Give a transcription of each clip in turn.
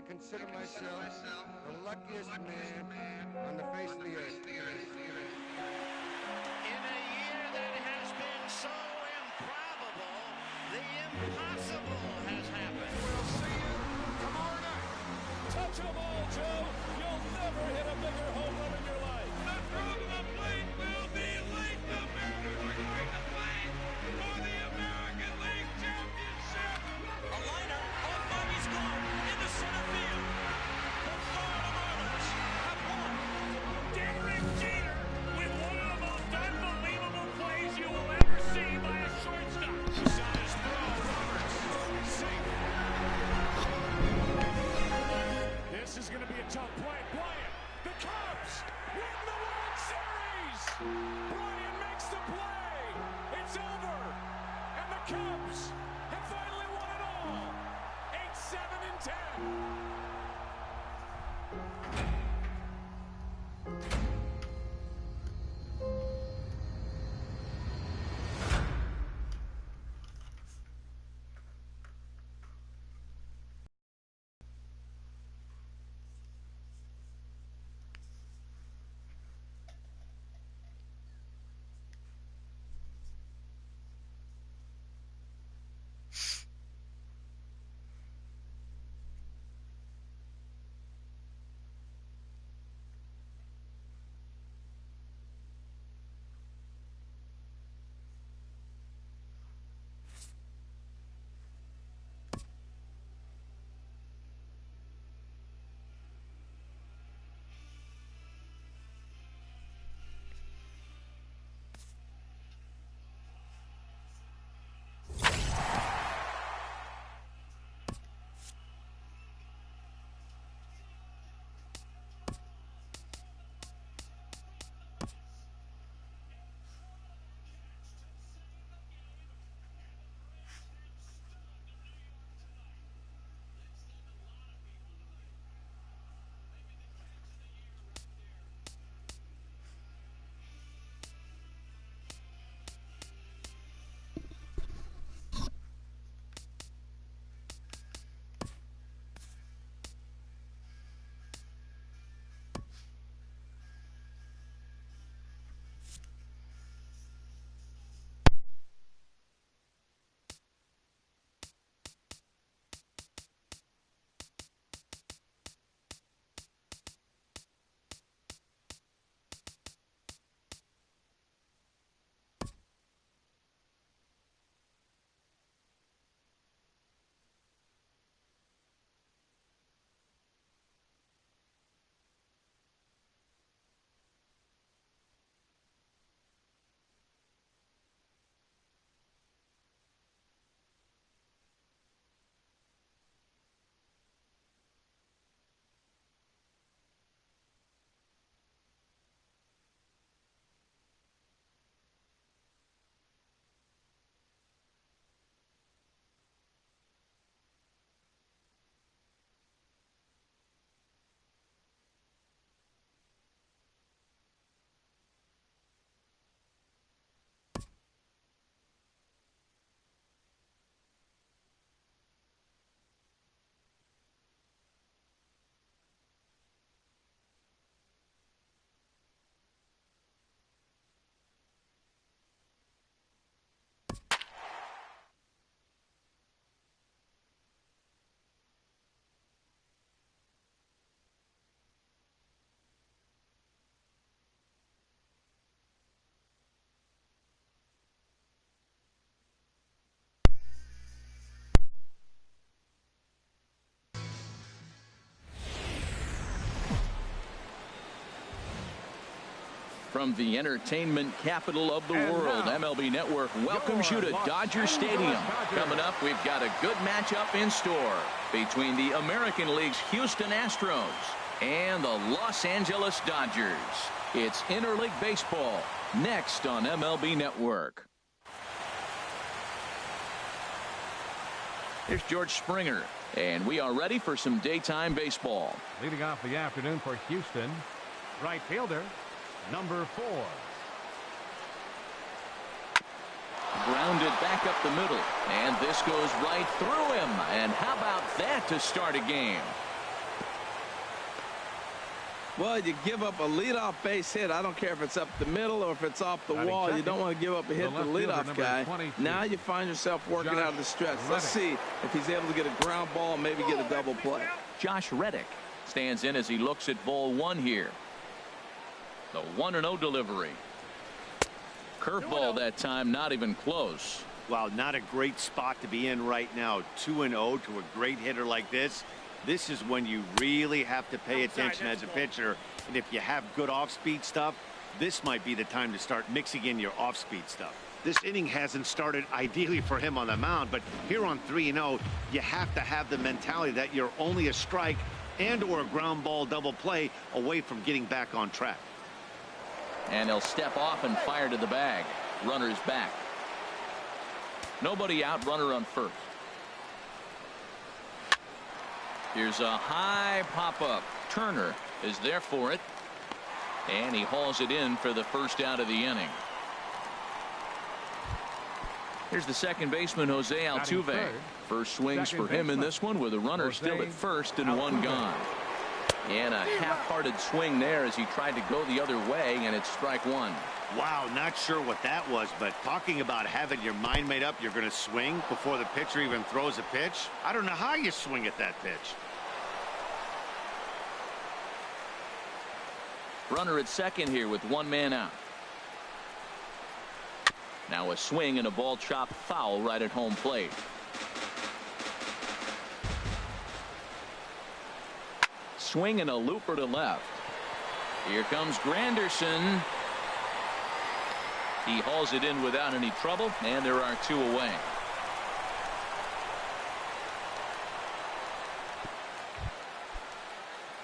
consider myself the luckiest man on the face of the earth. In a year that has been so improbable, the impossible has happened. We'll see you tomorrow night. Touch them all, Joe. You'll never hit a bigger home run in your life. The throw to the plate will be late. The Mariners are going to play for the American League Championship. A liner off Bobby's glove into center field. The Florida Marlins have won. Derek Jeter with one of the most unbelievable plays you will ever see by a shortstop. Besides throw, Roberts, safe. This is going to be a tough play. Bryant, the Cubs win the World Series. Bryant makes the play. It's over. And the Cubs have finally won it all. 8-7-10. From the entertainment capital of the world, MLB Network welcomes you to Dodger Stadium. Coming up, we've got a good matchup in store between the American League's Houston Astros and the Los Angeles Dodgers. It's interleague baseball next on MLB Network. Here's George Springer, and we are ready for some daytime baseball. Leading off the afternoon for Houston, right fielder, number 4. Grounded back up the middle, and this goes right through him. And how about that to start a game? Well, you give up a leadoff base hit. I don't care if it's up the middle or if it's off the wall. Second, you don't want to give up a hit to the leadoff guy. 22. Now you find yourself working out of the stretch. Let's see if he's able to get a ground ball and maybe get a double play. Josh Reddick stands in as he looks at ball one here. The 1-0 delivery. Curveball that time, not even close. Wow, not a great spot to be in right now. 2-0 to a great hitter like this. This is when you really have to pay attention as a pitcher. And if you have good off-speed stuff, this might be the time to start mixing in your off-speed stuff. This inning hasn't started ideally for him on the mound, but here on 3-0, you have to have the mentality that you're only a strike and or a ground ball double play away from getting back on track. And he'll step off and fire to the bag. Runner's back. Nobody out, runner on first. Here's a high pop-up. Turner is there for it. And he hauls it in for the first out of the inning. Here's the second baseman, Jose Altuve. First swings for him in this one with a runner still at first and one gone. And a half-hearted swing there as he tried to go the other way, and it's strike one. Wow, not sure what that was, but talking about having your mind made up you're going to swing before the pitcher even throws a pitch. I don't know how you swing at that pitch. Runner at second here with one man out. Now a swing and a ball chopped foul right at home plate. Swing and a looper to left. Here comes Granderson. He hauls it in without any trouble, and there are two away.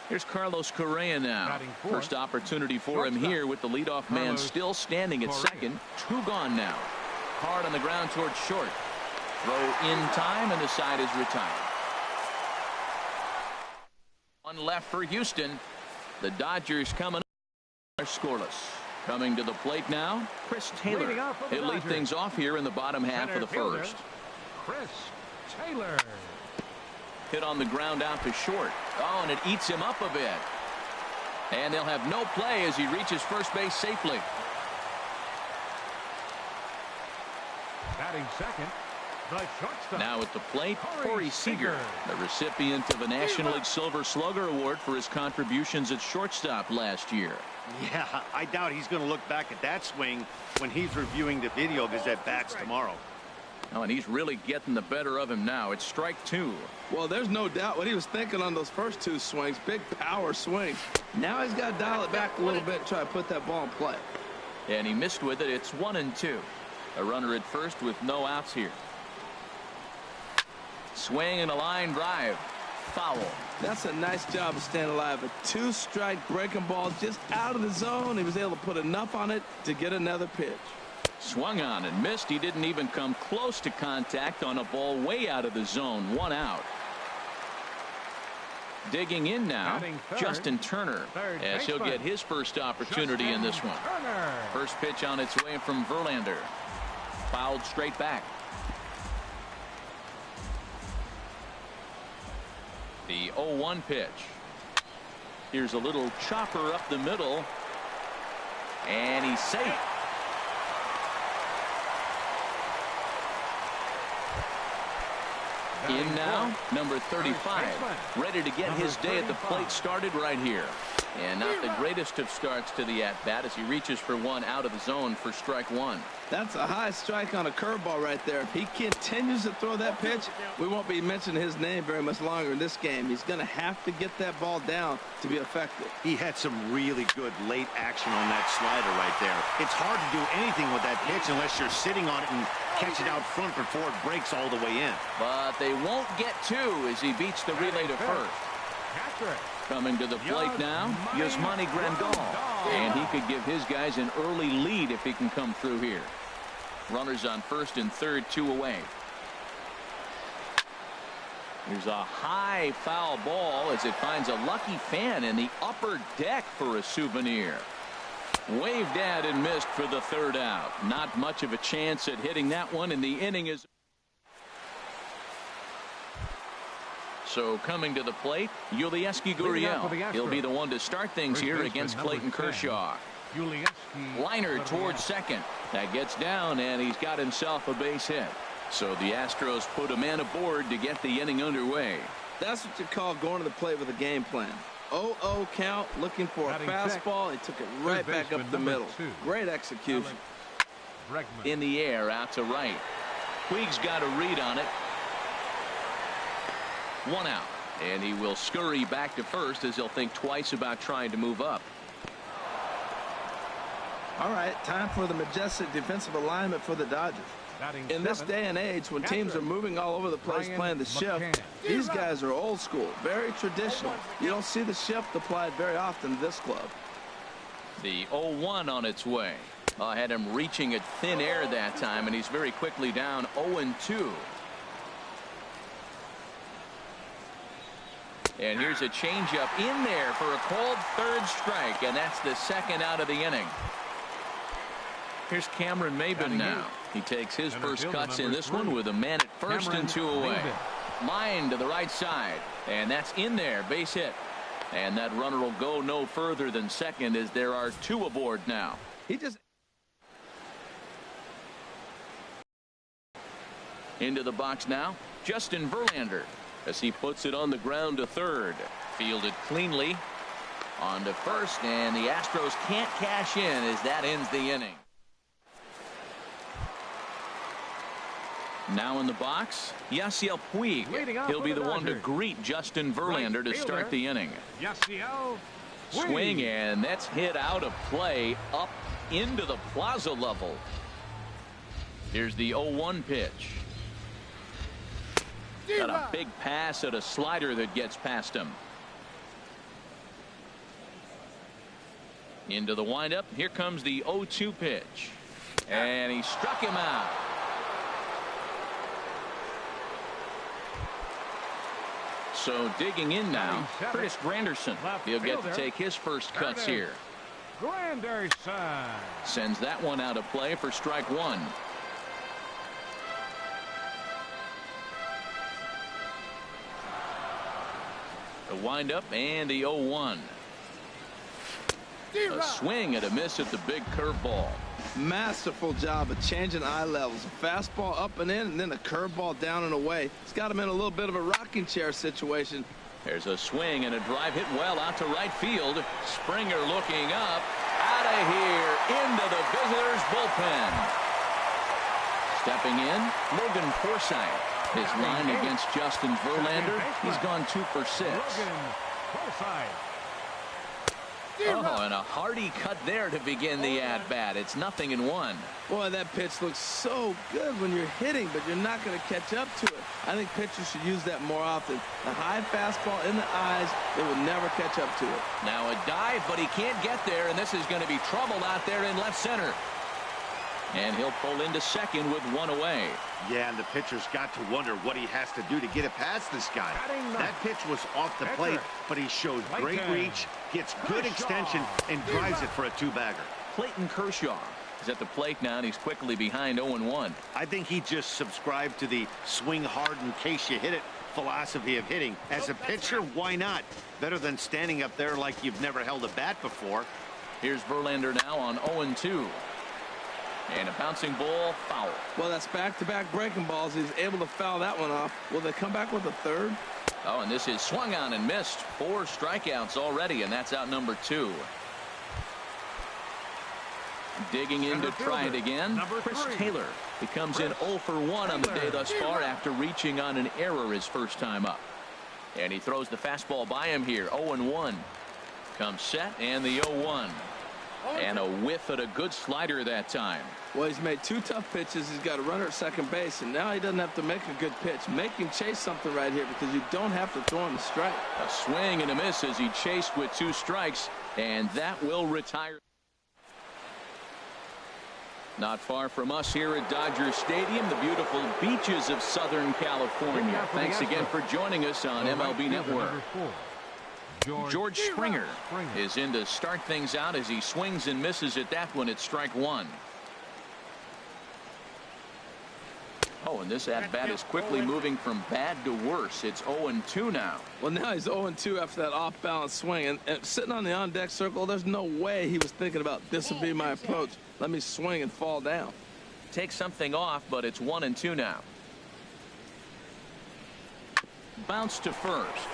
Here's Carlos Correa now. First opportunity for him here with the leadoff man still standing at second. Two gone now. Hard on the ground towards short. Throw in time, and the side is retired. One left for Houston. The Dodgers coming up are scoreless. Coming to the plate now, Chris Taylor. He'll lead things off here in the bottom half of the first. Chris Taylor. Hit on the ground out to short. Oh, and it eats him up a bit. And they'll have no play as he reaches first base safely. Batting second, the shortstop. Now at the plate, Corey Seager, the recipient of a National League Silver Slugger Award for his contributions at shortstop last year. Yeah, I doubt he's going to look back at that swing when he's reviewing the video of his at-bats tomorrow. Oh, and he's really getting the better of him now. It's strike two. Well, there's no doubt what he was thinking on those first two swings. Big power swings. Now he's got to dial it back a little bit and try to put that ball in play. And he missed with it. It's 1-2. A runner at first with no outs here. Swing and a line drive. Foul. That's a nice job of staying alive. A two-strike breaking ball just out of the zone. He was able to put enough on it to get another pitch. Swung on and missed. He didn't even come close to contact on a ball way out of the zone. One out. Digging in now, Justin Turner, as he'll get his first opportunity in this one. First pitch on its way from Verlander. Fouled straight back. The 0-1 pitch. Here's a little chopper up the middle. And he's safe. In now, number 35, ready to get his day at the plate started right here. And not the greatest of starts to the at-bat as he reaches for one out of the zone for strike one. That's a high strike on a curveball right there. If he continues to throw that pitch, we won't be mentioning his name very much longer in this game. He's going to have to get that ball down to be effective. He had some really good late action on that slider right there. It's hard to do anything with that pitch unless you're sitting on it and catch it out front before it breaks all the way in. But they won't get two as he beats the relay to first. Coming to the plate now, Yasmani Grandal. And he could give his guys an early lead if he can come through here. Runners on first and third, two away. Here's a high foul ball as it finds a lucky fan in the upper deck for a souvenir. Waved at and missed for the third out. Not much of a chance at hitting that one, and the inning is So coming to the plate, Yulieski Gurriel. He'll be the one to start things here against Clayton Kershaw. Liner towards second. That gets down, and he's got himself a base hit. So the Astros put a man aboard to get the inning underway. That's what you call going to the plate with a game plan. 0-0 count, looking for a fastball. He took it right back up the middle. Great execution. In the air, out to right. Puig's got a read on it. 1 out. And he will scurry back to first as he'll think twice about trying to move up. All right, time for the majestic defensive alignment for the Dodgers. In this day and age, when teams are moving all over the place playing the shift, these guys are old school, very traditional. You don't see the shift applied very often to this club. The 0-1 on its way. Had him reaching at thin air that time, and he's very quickly down 0-2. And here's a changeup in there for a called third strike, and that's the second out of the inning. Here's Cameron Maybin now. He takes his first cuts in this one with a man at first and 2 away. Line to the right side, and that's in there, base hit. And that runner will go no further than second as there are 2 aboard now. Into the box now, Justin Verlander, as he puts it on the ground to third. Fielded cleanly on to first, and the Astros can't cash in as that ends the inning. Now in the box, Yasiel Puig. He'll be the one to greet Justin Verlander to start the inning. Swing, and that's hit out of play up into the plaza level. Here's the 0-1 pitch. Got a big pass at a slider that gets past him. Into the windup. Here comes the 0-2 pitch. And he struck him out. So digging in now, Curtis Granderson. He'll get to take his first cuts here. Sends that one out of play for strike 1. The windup and the 0-1. A swing and a miss at the big curveball. Masterful job of changing eye levels. A fastball up and in, and then a curveball down and away. It's got him in a little bit of a rocking chair situation. There's a swing and a drive hit well out to right field. Springer looking up. Out of here into the visitors' bullpen. Stepping in, Logan Forsythe. His line against Justin Verlander. He's gone 2 for 6. Oh, and a hearty cut there to begin the at-bat. It's 0-1. Boy, that pitch looks so good when you're hitting, but you're not going to catch up to it. I think pitchers should use that more often. The high fastball in the eyes, they will never catch up to it. Now a dive, but he can't get there, and this is going to be trouble out there in left center. And he'll pull into second with 1 away. Yeah, and the pitcher's got to wonder what he has to do to get it past this guy. That pitch was off the plate, but he shows great reach, gets good extension, and drives it for a 2-bagger. Clayton Kershaw is at the plate now, and he's quickly behind 0-1. I think he just subscribed to the swing hard in case you hit it philosophy of hitting. As a pitcher, why not? Better than standing up there like you've never held a bat before. Here's Verlander now on 0-2. And a bouncing ball, foul. Well, that's back-to-back breaking balls. He's able to foul that one off. Will they come back with a third? Oh, and this is swung on and missed. 4 strikeouts already, and that's out number 2. Digging in to try it again, Chris Taylor. He comes in 0 for 1 on the day thus far after reaching on an error his first time up. And he throws the fastball by him here, 0-1. Comes set, and the 0-1. And a whiff at a good slider that time. Well, he's made 2 tough pitches. He's got a runner at second base, and now he doesn't have to make a good pitch. Make him chase something right here because you don't have to throw him a strike. A swing and a miss as he chased with 2 strikes, and that will retire. Not far from us here at Dodger Stadium, the beautiful beaches of Southern California. Thanks again for joining us on MLB Network. George Springer is in to start things out as he swings and misses at that one at strike 1. Oh, and this at-bat is quickly moving from bad to worse. It's 0-2 now. Well, now he's 0-2 after that off-balance swing. And sitting on the on-deck circle, there's no way he was thinking about this will be my approach. Let me swing and fall down. Take something off, but it's 1-2 now. Bounce to first.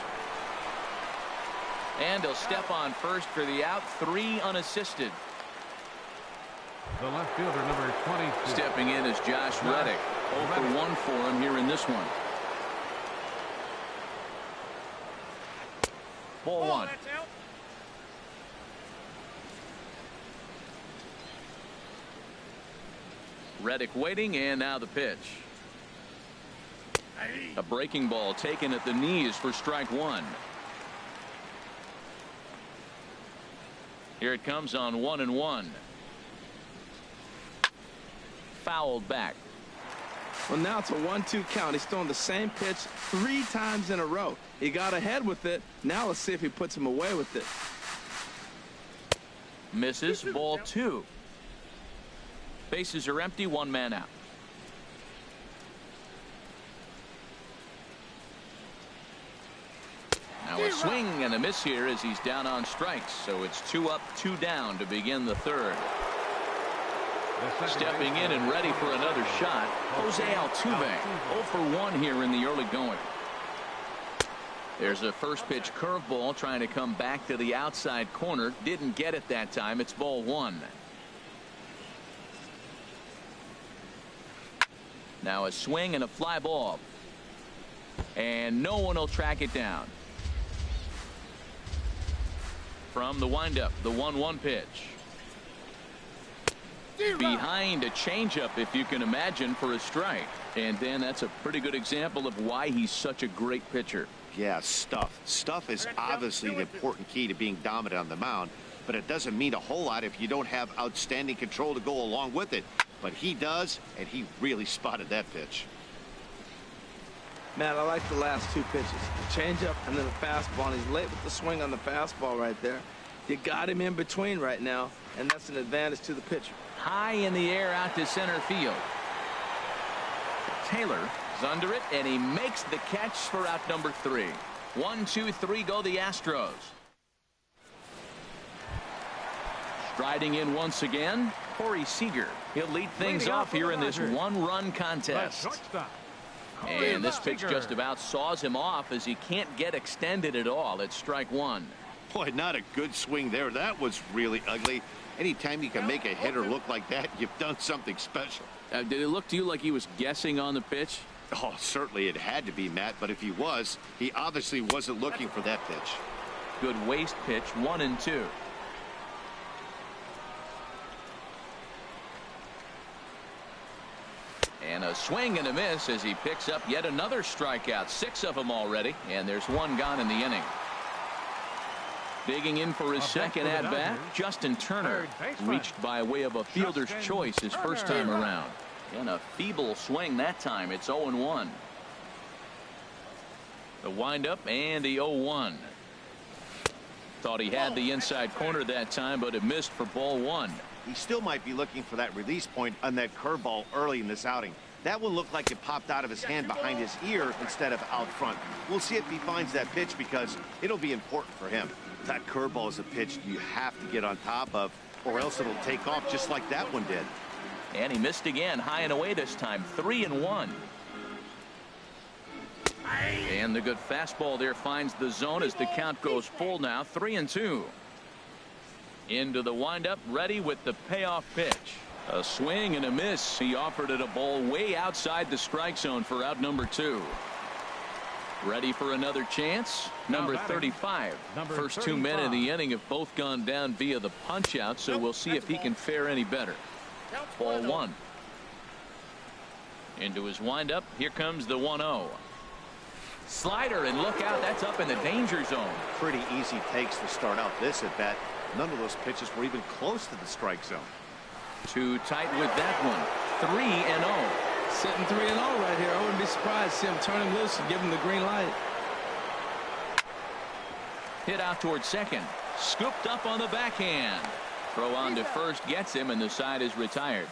And he'll step on first for the out. 3 unassisted. The left fielder, number 24. Stepping in is Josh Reddick. 0 for 1 for him here in this one. Ball 1. Reddick waiting, and now the pitch. A breaking ball taken at the knees for strike 1. Here it comes on 1-1. Fouled back. Well, now it's a 1-2 count. He's throwing the same pitch 3 times in a row. He got ahead with it. Now let's see if he puts him away with it. Misses. Ball 2. Bases are empty. 1 man out. Now a swing and a miss here as he's down on strikes. So it's 2 up, 2 down to begin the third. Stepping in and ready for another shot, Jose Altuve. 0 for 1 here in the early going. There's a first pitch curveball trying to come back to the outside corner. Didn't get it that time. It's ball 1. Now a swing and a fly ball. And no one will track it down. From the windup, the 1-1 pitch. Behind a changeup, if you can imagine, for a strike. And then that's a pretty good example of why he's such a great pitcher. Yeah, stuff. Stuff is obviously the important key to being dominant on the mound, but it doesn't mean a whole lot if you don't have outstanding control to go along with it. But he does, and he really spotted that pitch. Matt, I like the last 2 pitches. The changeup and then the fastball. And he's late with the swing on the fastball right there. You got him in between right now, and that's an advantage to the pitcher. High in the air out to center field. Taylor is under it, and he makes the catch for out number 3. 1, 2, 3 go the Astros. Striding in once again, Corey Seager. He'll lead things off here in this 1-run contest. And this pitch just about saws him off as he can't get extended at all. It's strike 1. Boy, not a good swing there. That was really ugly. Anytime you can make a hitter look like that, you've done something special. Did it look to you like he was guessing on the pitch? Oh, certainly it had to be, Matt, but if he was, he obviously wasn't looking for that pitch. Good waste pitch, 1-2. And a swing and a miss as he picks up yet another strikeout. 6 of them already, and there's 1 gone in the inning. Digging in for his second at-bat, Justin Turner reached by way of a fielder's choice his first time around. And a feeble swing that time. It's 0-1. The windup and the 0-1. Thought he had the inside corner that time, but it missed for ball 1. He still might be looking for that release point on that curveball early in this outing. That one looked like it popped out of his hand behind his ear instead of out front. We'll see if he finds that pitch because it'll be important for him. That curveball is a pitch you have to get on top of, or else it'll take off just like that one did. And he missed again, high and away this time. 3-1. And the good fastball there finds the zone as the count goes full now. 3-2. Into the windup, ready with the payoff pitch. A swing and a miss. He offered it a ball way outside the strike zone for out number 2. Ready for another chance. Number 35. First 2 men in the inning have both gone down via the punch out, so we'll see if he can fare any better. Ball 1. Into his windup. Here comes the 1-0. Slider, and look out, that's up in the danger zone. Pretty easy takes to start out this at bat. None of those pitches were even close to the strike zone. Too tight with that one. 3-0. Sitting 3-0 right here. I wouldn't be surprised to see him turn him loose and give him the green light. Hit out towards second. Scooped up on the backhand. Throw on to first gets him, and the side is retired.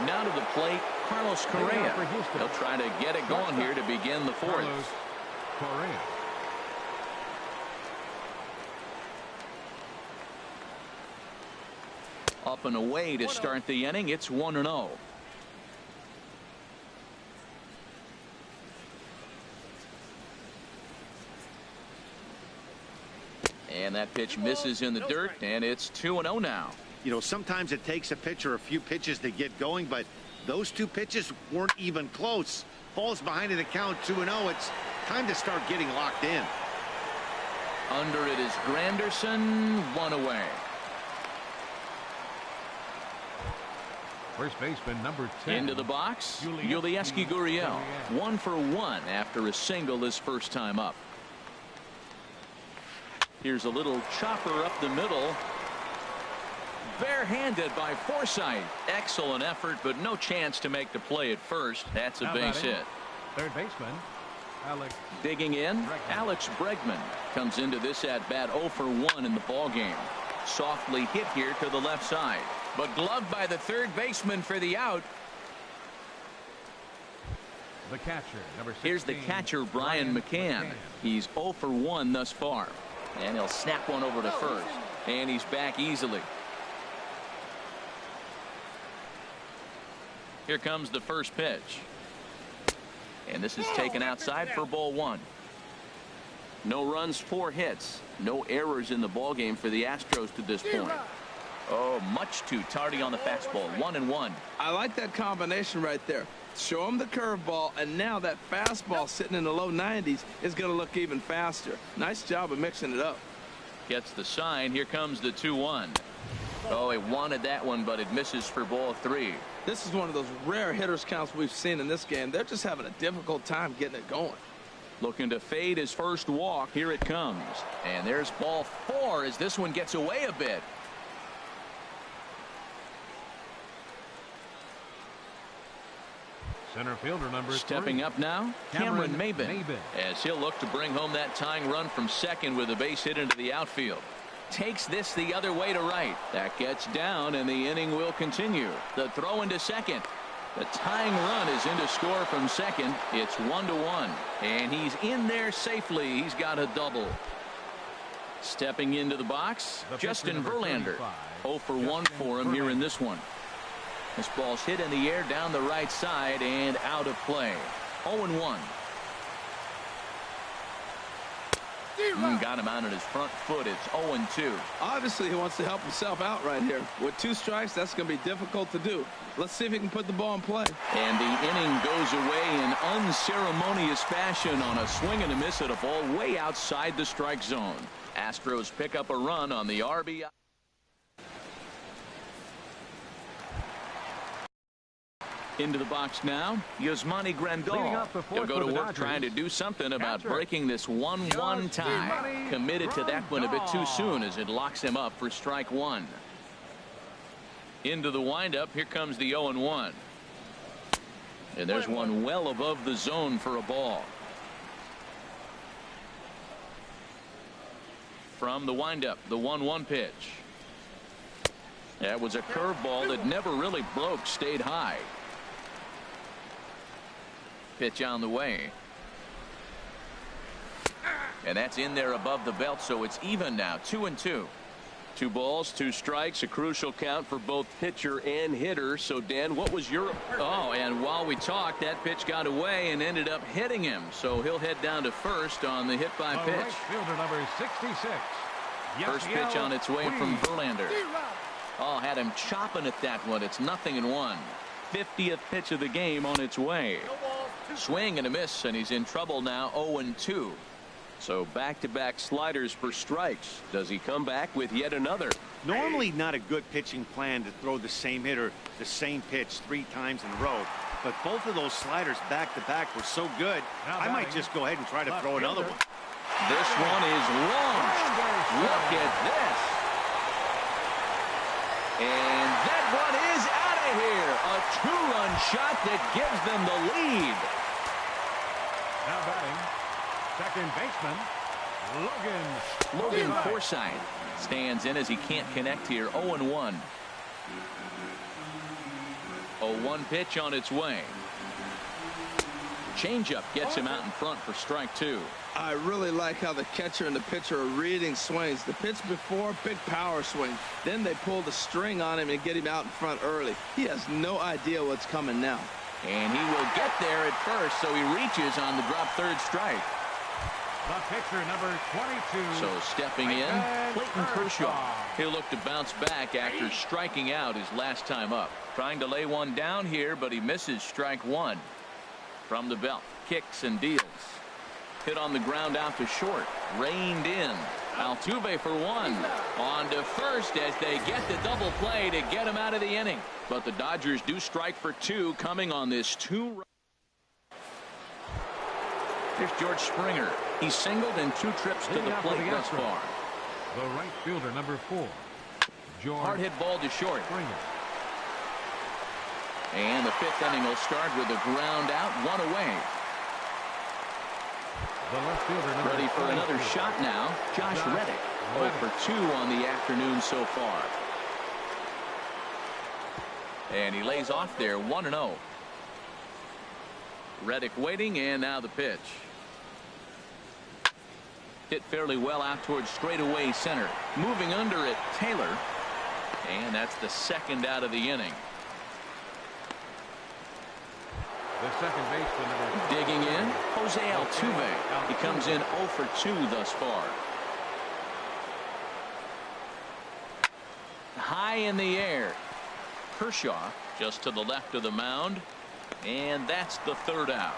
Now to the plate, Carlos Correa. He'll try to get it going here to begin the fourth. Correa. Up and away to start the inning. It's 1-0. And that pitch misses in the dirt, and it's 2-0 now. You know, sometimes it takes a pitcher a few pitches to get going, but those two pitches weren't even close. Falls behind in the count, 2-0. It's time to start getting locked in. Under it is Granderson, one away. First baseman number 10. Into the box, Yulieski Gurriel. 1 for 1 after a single his first time up. Here's a little chopper up the middle. Barehanded by Forsythe. Excellent effort, but no chance to make the play at first. That's a base hit. Third baseman, Alex. Digging in, Alex Bregman comes into this at bat 0 for 1 in the ball game. Softly hit here to the left side, but gloved by the third baseman for the out. The catcher, number 16. Here's the catcher, Brian McCann. He's 0 for 1 thus far, and he'll snap one over to first, and he's back easily. Here comes the first pitch, and this is taken outside for ball 1. No runs, 4 hits, no errors in the ball game for the Astros to this point. Oh, much too tardy on the fastball. 1-1. I like that combination right there. Show him the curveball, and now that fastball sitting in the low 90s is going to look even faster. Nice job of mixing it up. Gets the sign. Here comes the 2-1. Oh, he wanted that one, but it misses for ball 3. This is one of those rare hitters counts we've seen in this game. They're just having a difficult time getting it going. Looking to fade his first walk. Here it comes. And there's ball 4 as this one gets away a bit. Center fielder number 3. Stepping up now, Cameron Maybin, as he'll look to bring home that tying run from second with a base hit into the outfield. Takes this the other way to right. That gets down, and the inning will continue. The throw into second. The tying run is in to score from second. It's 1-1, and he's in there safely. He's got a double. Stepping into the box, Justin Verlander. 0 for 1 for him here in this one. This ball's hit in the air down the right side and out of play. 0-1. Got him out on his front foot. It's 0-2. Obviously, he wants to help himself out right here. With 2 strikes, that's going to be difficult to do. Let's see if he can put the ball in play. And the inning goes away in unceremonious fashion on a swing and a miss at a ball way outside the strike zone. Astros pick up a run on the RBI. Into the box now, Yasmani Grandal. He'll go to work trying to do something about breaking this 1-1 tie. Committed to that one a bit too soon as it locks him up for strike 1. Into the windup, here comes the 0-1. And there's one well above the zone for a ball. From the windup, the 1-1 pitch. That was a curveball that never really broke, stayed high. Pitch on the way. And that's in there above the belt, so it's even now. 2-2. 2 balls, 2 strikes, a crucial count for both pitcher and hitter. So, Dan, what was your... Oh, and while we talked, that pitch got away and ended up hitting him. So he'll head down to first on the hit by pitch. Right fielder number 66. First pitch on its way from Verlander. Oh, had him chopping at that one. It's 0-1. 50th pitch of the game on its way. Swing and a miss, and he's in trouble now. 0-2. So back-to-back sliders for strikes. Does he come back with yet another? Normally not a good pitching plan to throw the same hitter the same pitch 3 times in a row, but both of those sliders back-to-back were so good, I might just go ahead and try to throw another one. This one is launched. Look at this. And that one is out of here. A 2-run shot that gives them the lead. Now batting, second baseman, Logan Forsythe stands in as he can't connect here. 0-1. 0-1 pitch on its way. Changeup gets him out in front for strike 2. I really like how the catcher and the pitcher are reading swings. The pitch before, big power swing. Then they pull the string on him and get him out in front early. He has no idea what's coming now. And he will get there at first, so he reaches on the drop third strike. The pitcher, number 22. So stepping in, Clayton Kershaw. He'll look to bounce back after striking out his last time up. Trying to lay one down here, but he misses strike 1. From the belt, kicks and deals. Hit on the ground out to short. Reined in. Altuve for 1. On to first as they get the double play to get him out of the inning. But the Dodgers do strike for 2 coming on this 2-run. Here's George Springer. He's singled in 2 trips to the plate thus far. The right fielder, number 4. George. Hard hit ball to short. Springer. And the 5th inning will start with a ground out, 1 away. The left fielder, ready for another shot now. Josh Reddick. 0 for 2 on the afternoon so far. And he lays off there, 1-0. Reddick waiting, and now the pitch. Hit fairly well out towards straightaway center. Moving under it, Taylor. And that's the 2nd out of the inning. The second baseman. Digging in, Jose Altuve. He comes in 0 for 2 thus far. High in the air. Kershaw just to the left of the mound. And that's the 3rd out.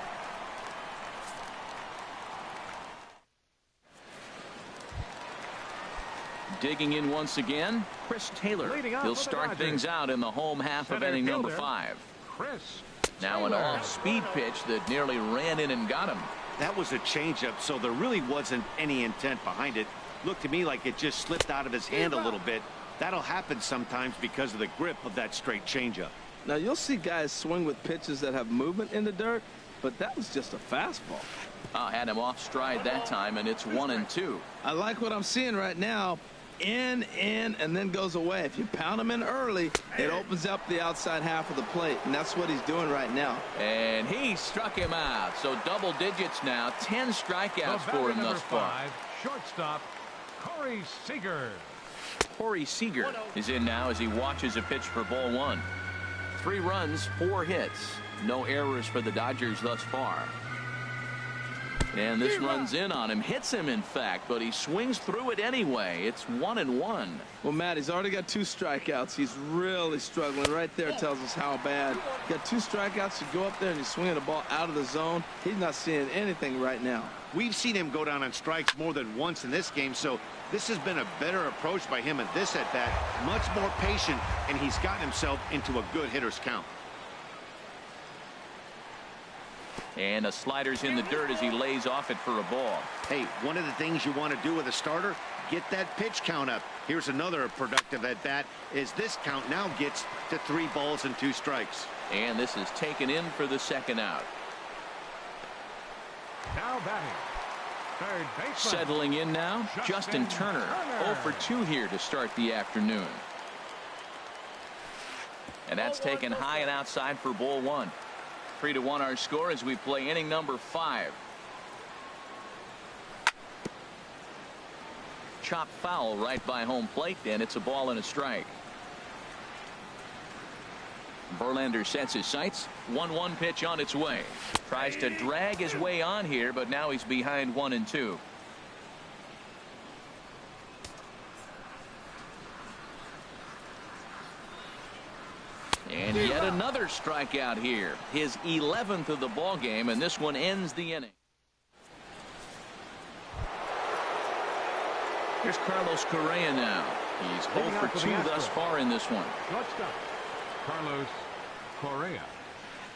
Digging in once again, Chris Taylor. He'll start things out in the home half of inning number 5. Chris. Now an off-speed pitch that nearly ran in and got him. That was a changeup, so there really wasn't any intent behind it. Looked to me like it just slipped out of his hand a little bit. That'll happen sometimes because of the grip of that straight changeup. Now you'll see guys swing with pitches that have movement in the dirt, but that was just a fastball. Had him off stride that time, and it's 1-2. I like what I'm seeing right now. In, and then goes away. If you pound him in early, it opens up the outside half of the plate, and that's what he's doing right now. And he struck him out. So double digits now. 10 strikeouts for him thus far. 5, shortstop, Corey Seager. Corey Seager is in now as he watches a pitch for ball 1. 3 runs, 4 hits. No errors for the Dodgers thus far. And this runs in on him, hits him in fact, but he swings through it anyway. It's 1-1. Well, Matt, he's already got 2 strikeouts. He's really struggling. Right there tells us how bad. Got 2 strikeouts. You go up there and you swing the ball out of the zone. He's not seeing anything right now. We've seen him go down on strikes more than once in this game, so this has been a better approach by him at this at-bat. Much more patient, and he's gotten himself into a good hitter's count. And a slider's in the dirt as he lays off it for a ball. Hey, one of the things you want to do with a starter, get that pitch count up. Here's another productive at bat as this count now gets to 3 balls and 2 strikes. And this is taken in for the 2nd out. Now batting, third baseman. Settling in now, Justin Turner. 0 for 2 here to start the afternoon. And that's taken high and outside for ball 1. 3-1 our score as we play inning number 5. Chop foul right by home plate, and it's a ball and a strike. Verlander sets his sights. 1-1 pitch on its way. Tries to drag his way on here, but now he's behind 1-2. And yet another strikeout here. His 11th of the ball game, and this one ends the inning. Here's Carlos Correa now. He's 0 for 2 thus far in this one. Shortstop, Carlos Correa.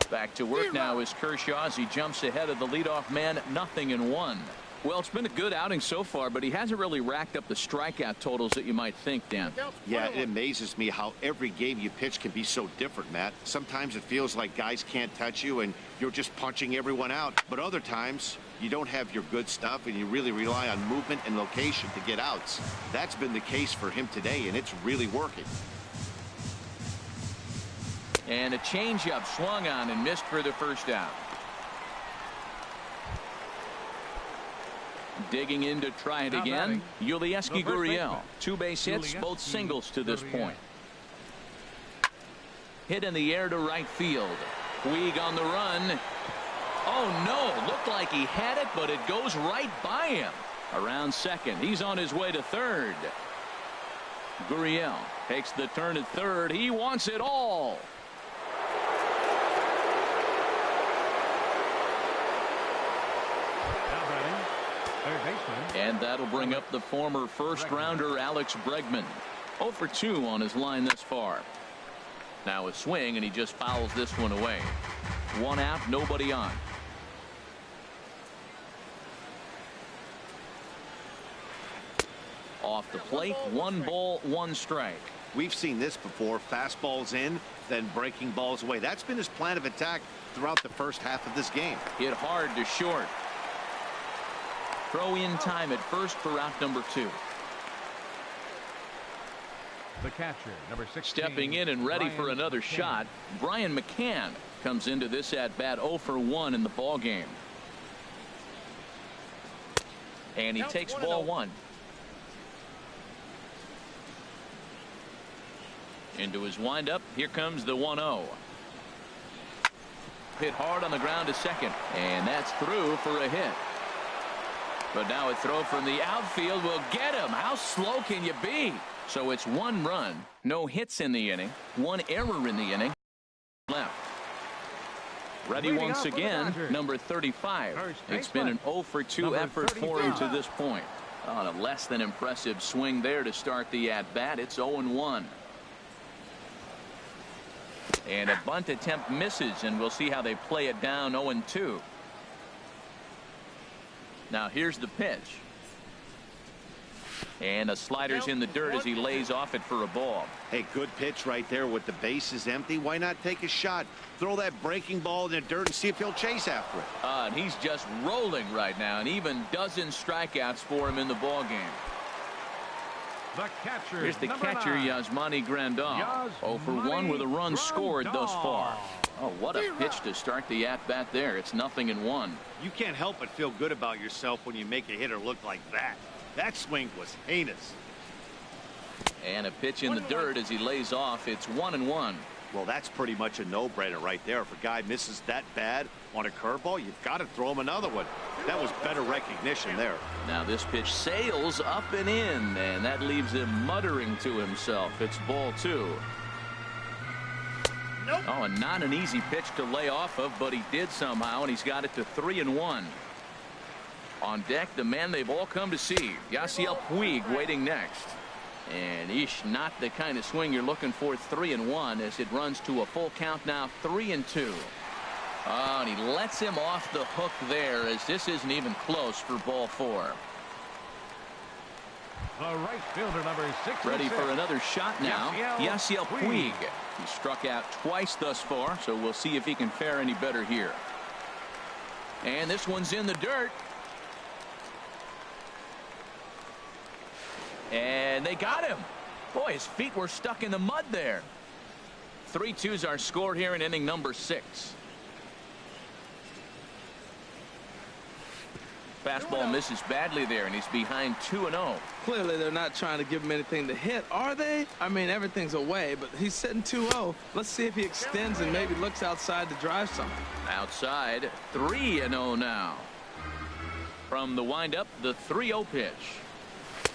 Back to work now is Kershaw as he jumps ahead of the leadoff man, 0-1. Well, it's been a good outing so far, but he hasn't really racked up the strikeout totals that you might think, Dan. Yeah, it amazes me how every game you pitch can be so different, Matt. Sometimes it feels like guys can't touch you and you're just punching everyone out. But other times, you don't have your good stuff and you really rely on movement and location to get outs. That's been the case for him today, and it's really working. And a changeup swung on and missed for the first out. Digging in to try it again. Yulieski Gurriel. 2 base hits, both singles to this point. Hit in the air to right field. Puig on the run. Oh no, looked like he had it, but it goes right by him. Around second, he's on his way to third. Gurriel takes the turn at third. He wants it all. And that'll bring up the former first-rounder Alex Bregman. 0 for 2 on his line thus far. Now a swing, and he just fouls this one away. 1 out, nobody on. Off the plate, 1 ball, 1 strike. We've seen this before. Fastballs in, then breaking balls away. That's been his plan of attack throughout the first half of this game. Hit hard to short. Throw in time at first for out number 2. The catcher, number 16. Stepping in and ready for another shot. Brian McCann comes into this at bat 0 for 1 in the ball game. And he takes ball 1. Into his windup. Here comes the 1-0. Hit hard on the ground to second. And that's through for a hit. But now a throw from the outfield will get him. How slow can you be? So it's 1 run, no hits in the inning, 1 error in the inning. Left. Ready once again, number 35. It's been an 0 for 2 effort for him to this point. On a less than impressive swing there to start the at-bat. It's 0-1. And a bunt attempt misses, and we'll see how they play it down 0-2. Now here's the pitch. And a slider's in the dirt as he lays off it for a ball. Hey, good pitch right there with the bases empty. Why not take a shot? Throw that breaking ball in the dirt and see if he'll chase after it. And he's just rolling right now, and even dozen strikeouts for him in the ball game. The catcher, here's the catcher, Yasmani Grandal. 0 for 1 with a run scored thus far. Oh, what a pitch to start the at-bat there. It's 0-1. You can't help but feel good about yourself when you make a hitter look like that. That swing was heinous. And a pitch in the dirt as he lays off. It's 1-1. Well, that's pretty much a no-brainer right there. If a guy misses that bad on a curveball, you've got to throw him another one. That was better recognition there. Now this pitch sails up and in, and that leaves him muttering to himself. It's ball 2. Nope. Oh, and not an easy pitch to lay off of, but he did somehow, and he's got it to 3-1. On deck, the man they've all come to see, Yasiel Puig, waiting next. And not the kind of swing you're looking for. 3-1 as it runs to a full count now. 3-2. Oh, and he lets him off the hook there as this isn't even close for ball 4. The right fielder, number 6. Ready for another shot now. Yasiel Puig. He struck out twice thus far, so we'll see if he can fare any better here. And this one's in the dirt. And they got him. Boy, his feet were stuck in the mud there. 3-2s are scored here in inning number 6. Fastball misses badly there, and he's behind 2-0. Clearly, they're not trying to give him anything to hit, are they? I mean, everything's away, but he's sitting 2-0. Let's see if he extends and maybe looks outside to drive something. Outside, 3-0 now. From the windup, the 3-0 pitch.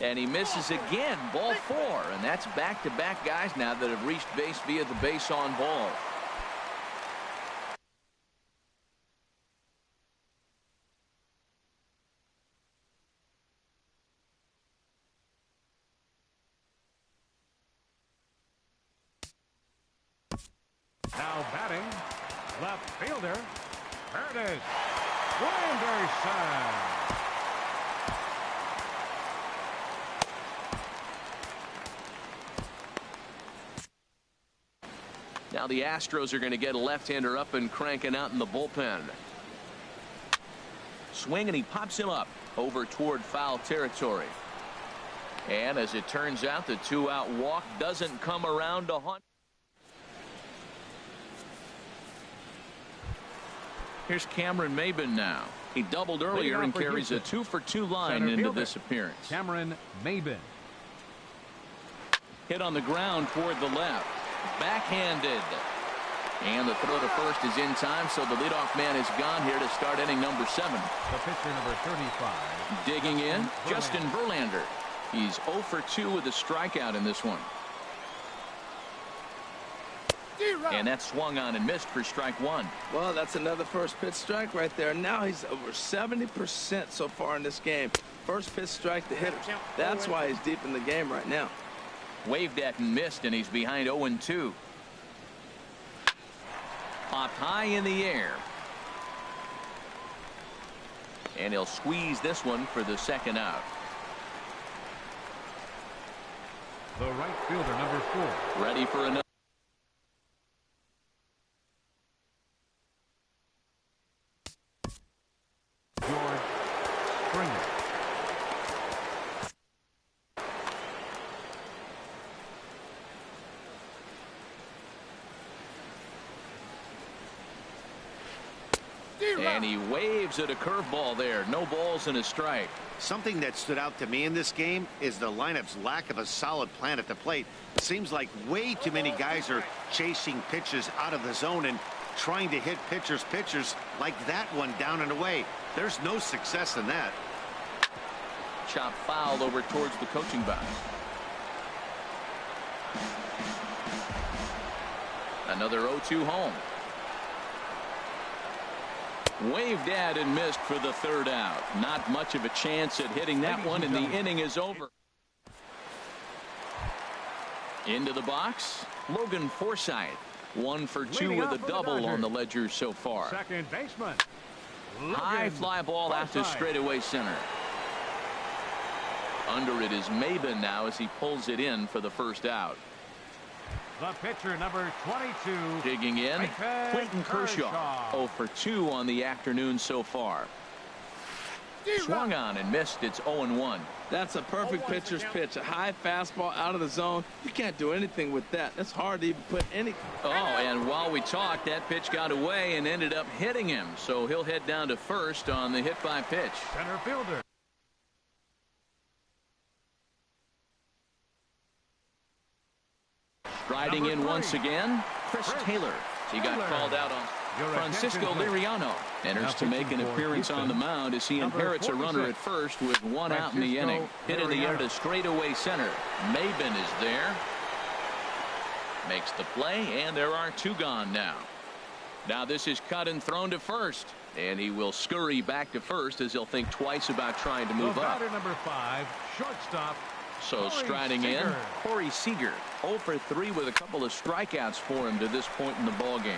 And he misses again, ball 4. And that's back-to-back guys now that have reached base via the base on ball. Now batting, left fielder, Curtis Granderson. Now the Astros are going to get a left-hander up and cranking out in the bullpen. Swing, and he pops him up over toward foul territory. And as it turns out, the 2-out walk doesn't come around to hunt. Here's Cameron Maben now. He doubled earlier and carries a 2-for-2 line into this appearance. Cameron Maben. Hit on the ground toward the left. Backhanded. And the throw to first is in time, so the leadoff man is gone here to start inning number 7. The pitcher number 35. Digging in, Justin Verlander. He's 0 for 2 with a strikeout in this one. And that swung on and missed for strike 1. Well, that's another first pitch strike right there. Now he's over 70% so far in this game. First pitch strike to hitters. That's why he's deep in the game right now. Waved at and missed, and he's behind 0-2. Popped high in the air. And he'll squeeze this one for the second out. The right fielder, number 4. Ready for another. George Springer. And he waves at a curveball there. No balls and a strike. Something that stood out to me in this game is the lineup's lack of a solid plan at the plate. It seems like way too many guys are chasing pitches out of the zone and trying to hit pitchers like that one down and away. There's no success in that. Chop foul over towards the coaching box. Another 0-2 home. Waved at and missed for the third out. Not much of a chance at hitting that one, and the inning is over. Into the box, Logan Forsythe. 1 for 2 with a double on the ledger so far. Second baseman. High fly ball out to straightaway center. Under it is Maben now as he pulls it in for the first out. The pitcher, number 22. Digging in, Clayton Kershaw. 0 for 2 on the afternoon so far. Swung on and missed. It's 0-1. That's a perfect pitcher's pitch. A high fastball out of the zone. You can't do anything with that. It's hard to even put any. Oh, and while we talked, that pitch got away and ended up hitting him. So he'll head down to first on the hit by pitch. Center fielder. Striding in once again, Chris Taylor. He got called out on. Francisco Liriano enters to make an appearance on the mound as he inherits a runner at first with 1 out in the inning. Hit in the air to straightaway center. Maben is there. Makes the play, and there are 2 gone now. Now this is cut and thrown to first, and he will scurry back to first as he'll think twice about trying to move up. Number 5, shortstop. So striding in, Corey Seager. 0 for 3 with a couple of strikeouts for him to this point in the ball game.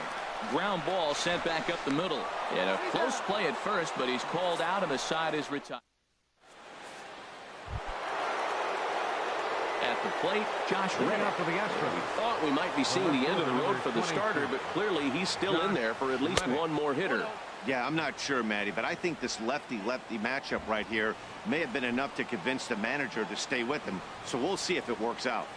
Ground ball sent back up the middle. And a close play at first, but he's called out and the side is retired. At the plate, Josh Reddick. We thought we might be seeing the end of the road for the starter, but clearly he's still in there for at least one more hitter. Yeah, I'm not sure, Matty, but I think this lefty-lefty matchup right here may have been enough to convince the manager to stay with him. So we'll see if it works out.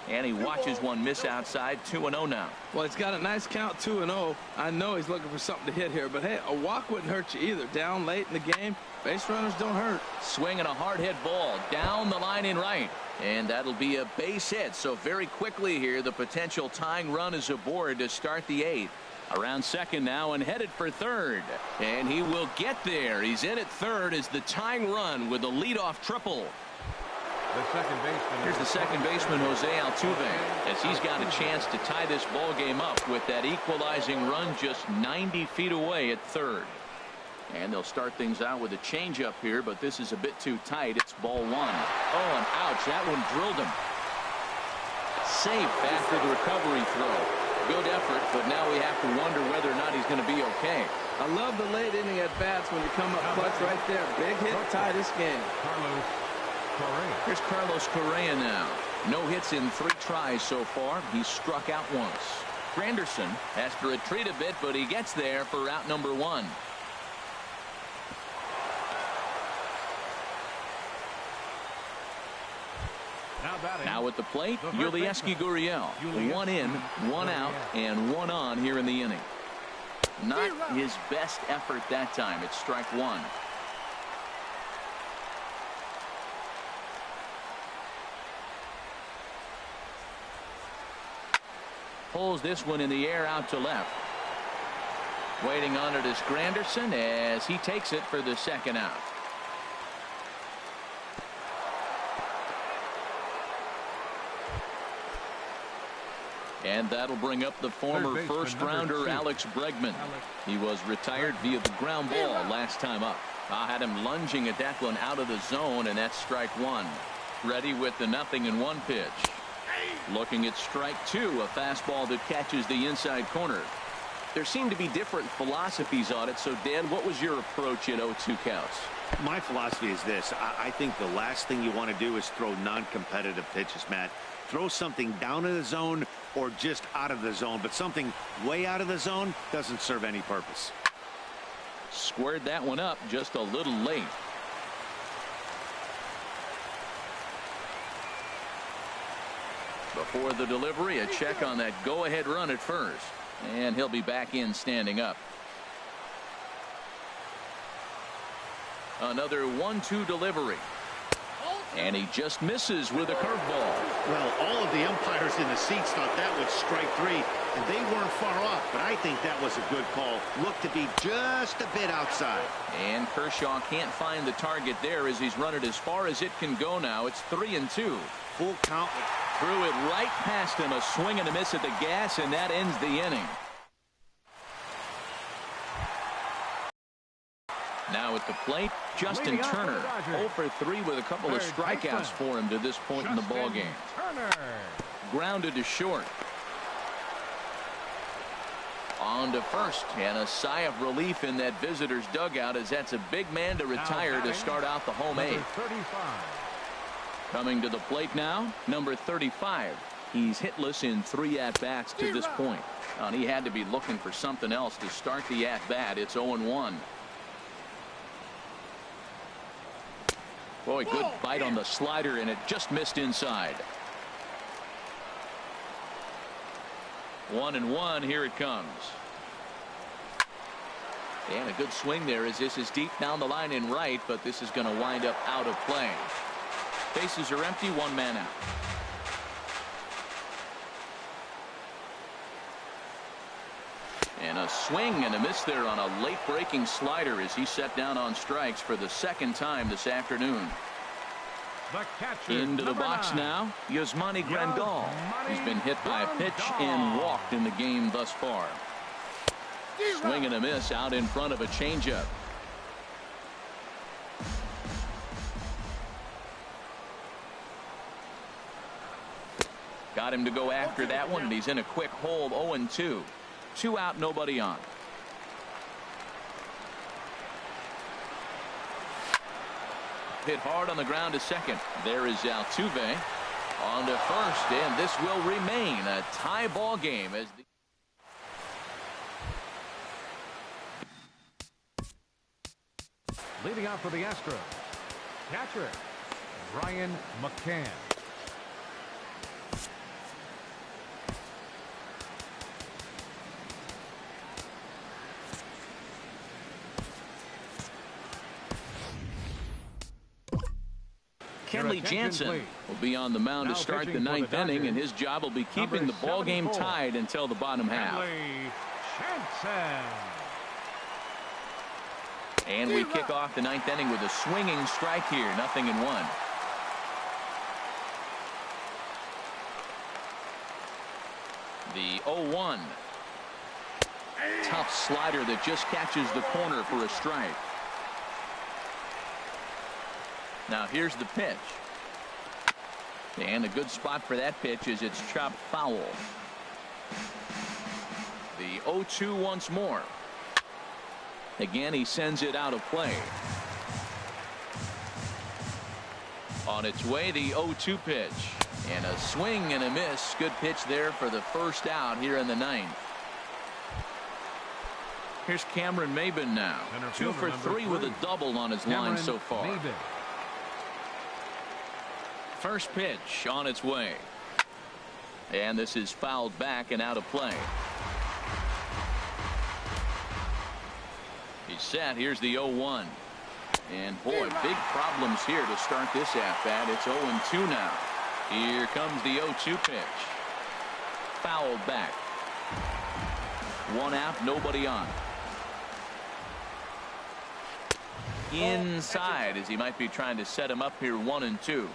And he watches one miss outside. 2-0 now. Well, he's got a nice count, 2-0. I know he's looking for something to hit here, but hey, a walk wouldn't hurt you either. Down late in the game, base runners don't hurt. Swinging a hard hit ball down the line in right. And that'll be a base hit. So very quickly here, the potential tying run is aboard to start the 8th. Around second now and headed for third. And he will get there. He's in at third as the tying run with a leadoff triple. Here's the second baseman, Jose Altuve, as he's got a chance to tie this ball game up with that equalizing run just 90 feet away at third. And they'll start things out with a changeup here, but this is a bit too tight. It's ball 1. Oh, and ouch, that one drilled him. Safe after the recovery throw. Good effort, but now we have to wonder whether or not he's going to be okay. I love the late inning at-bats when you come up clutch right there. Big hit, tie this game. Here's Carlos Correa now. No hits in 3 tries so far. He's struck out once. Granderson has to retreat a bit, but he gets there for out number 1. Now at the plate, Yulieski Gurriel. 1 in, 1 out, and 1 on here in the inning. Not his best effort that time. It's strike 1. Pulls this one in the air out to left. Waiting on it is Granderson as he takes it for the second out. And that'll bring up the former first-rounder Alex Bregman. He was retired via the ground ball last time up. I had him lunging at that one out of the zone, and that's strike 1. Ready with the 0-1 pitch. Looking at strike 2, a fastball that catches the inside corner. There seem to be different philosophies on it. So, Dan, what was your approach at 0-2 counts? My philosophy is this. I think the last thing you want to do is throw non-competitive pitches, Matt. Throw something down in the zone or just out of the zone, but something way out of the zone doesn't serve any purpose. Squared that one up just a little late. Before the delivery, a check on that go-ahead run at first. And he'll be back in standing up. Another 1-2 delivery. And he just misses with a curveball. Well, all of the umpires in the seats thought that was strike 3, and they weren't far off, but I think that was a good call. Looked to be just a bit outside. And Kershaw can't find the target there as he's run it as far as it can go now. It's 3-2. Full count. Threw it right past him. A swing and a miss at the gas, and that ends the inning. Now at the plate, Justin Turner. 0 for 3 with a couple of strikeouts for him to this point in the ballgame. Grounded to short. On to first, and a sigh of relief in that visitor's dugout as that's a big man to retire to start out the home 8th. Coming to the plate now, number 35. He's hitless in 3 at-bats to this point. And he had to be looking for something else to start the at-bat. It's 0-1. Boy, good bite on the slider, and it just missed inside. 1-1. Here it comes. And a good swing there as this is deep down the line in right, but this is going to wind up out of play. Bases are empty, 1 man out. And a swing and a miss there on a late breaking slider as he set down on strikes for the second time this afternoon. Into the box now, Yasmani Grandal. He's been hit by a pitch and walked in the game thus far. Swing and a miss out in front of a changeup. Got him to go after that one, and he's in a quick hole. 0-2. 2 out, nobody on. Hit hard on the ground to second. There is Altuve on to first, and this will remain a tie ball game as the leading off for the Astros, catcher Brian McCann. Kenley Jansen will be on the mound to start the 9th inning, and his job will be keeping the ball game tied until the bottom half. And we kick off the 9th inning with a swinging strike here. 0-1. The 0-1. Tough slider that just catches the corner for a strike. Now here's the pitch. And a good spot for that pitch is it's chopped foul. The 0-2 once more. Again, he sends it out of play. On its way, the 0-2 pitch. And a swing and a miss. Good pitch there for the first out here in the 9th. Here's Cameron Maybin now. 2 for 3 with a double on his line so far. First pitch on its way. And this is fouled back and out of play. He's set. Here's the 0-1. And boy, big problems here to start this at-bat. It's 0-2 now. Here comes the 0-2 pitch. Fouled back. One out, nobody on. Inside, as he might be trying to set him up here, 1-2.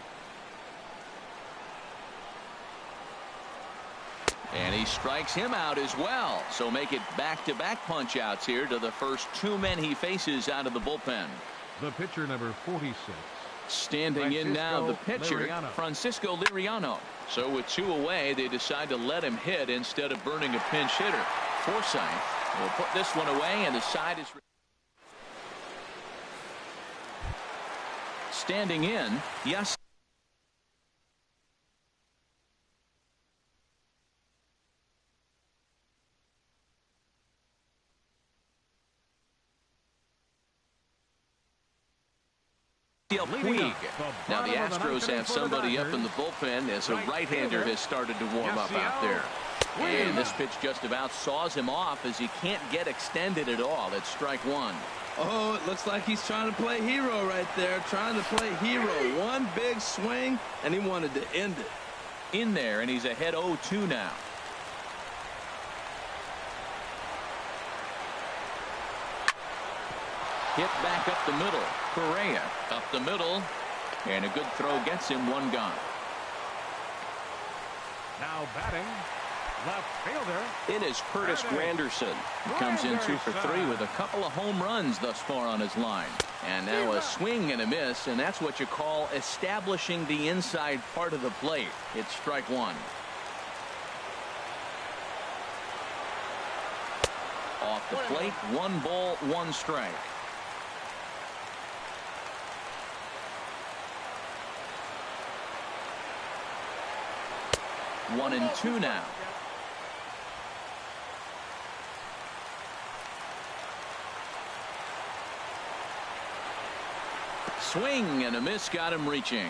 And he strikes him out as well. So make it back-to-back punch outs here to the first two men he faces out of the bullpen. The pitcher, number 46. Standing in now, the pitcher, Francisco Liriano. So with two away, they decide to let him hit instead of burning a pinch hitter. Forsythe will put this one away, and the side is standing in. Yes. Puig. Now the Astros have somebody up in the bullpen as a right-hander has started to warm up out there. And this pitch just about saws him off as he can't get extended at all. It's strike one. Oh, it looks like he's trying to play hero right there. Trying to play hero. One big swing, and he wanted to end it. In there, and he's ahead 0-2 now. Hit back up the middle. Correa up the middle. And a good throw gets him, one gone. Now batting, left fielder. It is Curtis Granderson. He comes in 2 for 3 with a couple of home runs thus far on his line. And now a swing and a miss, and that's what you call establishing the inside part of the plate. It's strike one. Off the plate, 1 ball, 1 strike. One and two now. Swing and a miss got him reaching.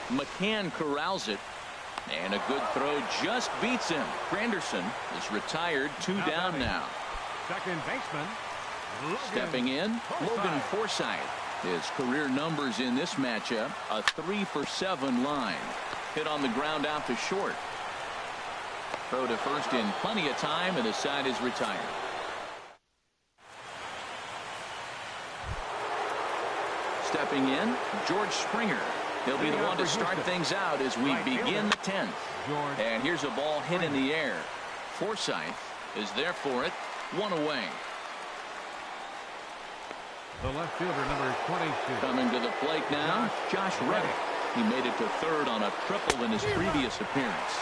McCann corrals it. And a good throw just beats him. Granderson is retired, 2 down now. Second baseman. Stepping in, Logan Forsythe. His career numbers in this matchup, a 3 for 7 line. Hit on the ground out to short. Throw to first in plenty of time, and the side is retired. Stepping in, George Springer. He'll be the one to start things out as we begin the 10th. And here's a ball hit in the air. Forsythe is there for it. 1 away. The left fielder, number 22. Coming to the plate now, Josh Reddick. He made it to third on a triple in his previous appearance.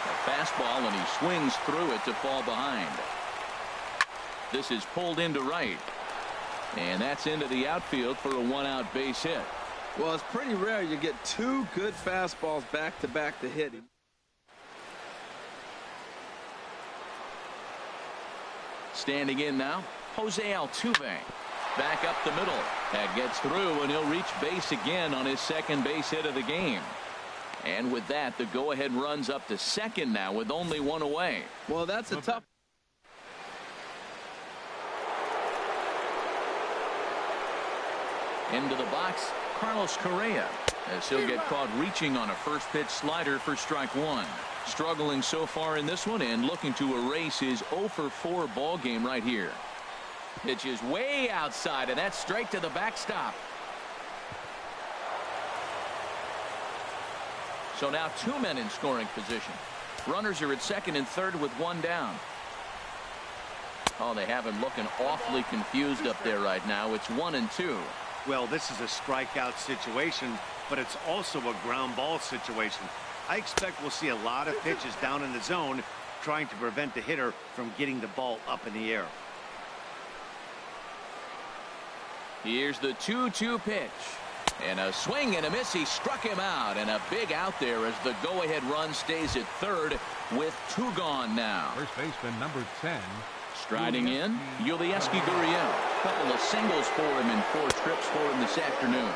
A fastball, and he swings through it to fall behind. This is pulled into right. And that's into the outfield for a 1-out base hit. Well, it's pretty rare you get 2 good fastballs back-to-back to hit him. Standing in now, Jose Altuve. Back up the middle. That gets through, and he'll reach base again on his second base hit of the game. And with that, the go-ahead runs up to second now with only 1 away. Well, that's a tough. Into the box, Carlos Correa, as he'll get caught reaching on a first pitch slider for strike one. Struggling so far in this one and looking to erase his 0 for 4 ball game right here. Pitch is way outside, and that's straight to the backstop. So now 2 men in scoring position. Runners are at second and third with 1 down. Oh, they have him looking awfully confused up there right now. It's 1 and 2. Well, this is a strikeout situation, but it's also a ground ball situation. I expect we'll see a lot of pitches down in the zone trying to prevent the hitter from getting the ball up in the air. Here's the 2-2 pitch. And a swing and a miss. He struck him out, and a big out there as the go-ahead run stays at third with 2 gone now. First baseman number 10. Striding in, Yulieski Gurriel. Couple of singles for him and 4 trips for him this afternoon.